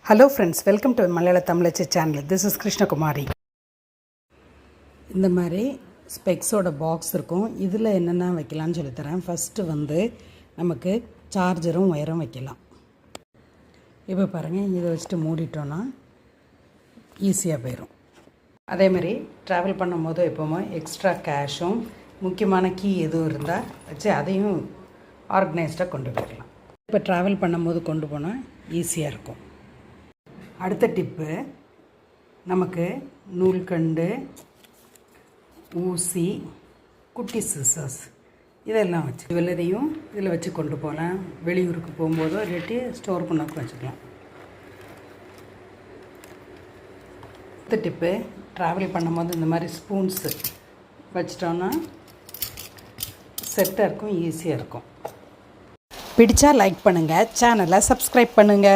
Hello friends, welcome to Malayalam Tamil channel. This is Krishna Kumari. இந்த மாதிரி ஸ்பெக்ஸோட box இருக்கும். இதில் என்னென்ன வைக்கலாம்னு சொல்லித்தரேன். ஃபஸ்ட்டு நமக்கு சார்ஜரும் ஒயரும் வைக்கலாம். இப்போ பாருங்கள், இதை வச்சுட்டு மூடிட்டோன்னா ஈஸியாக போயிடும். அதேமாதிரி ட்ராவல் பண்ணும்போது எப்போவுமே எக்ஸ்ட்ரா கேஷும் முக்கியமான கீ எதுவும் இருந்தால் வச்சு அதையும் ஆர்கனைஸ்டாக கொண்டு போய்க்கலாம். இப்போ ட்ராவல் பண்ணும்போது கொண்டு போனால் ஈஸியாக இருக்கும். அடுத்த டிப்பு, நமக்கு நூல்கண்டு, ஊசி, குட்டி சிசர்ஸ் இதெல்லாம் வச்சு ஜுவல்லரியும் இதில் வச்சு கொண்டு போகலாம். வெளியூருக்கு போகும்போதோ இல்லாட்டி ஸ்டோர் பண்ணக்கு வச்சுக்கலாம். அடுத்த டிப்பு, ட்ராவல் பண்ணும்போது இந்த மாதிரி ஸ்பூன்ஸு வச்சிட்டோன்னா செட்டாக இருக்கும், ஈஸியாக இருக்கும். பிடிச்சா லைக் பண்ணுங்கள், சேனலை சப்ஸ்கிரைப் பண்ணுங்கள்.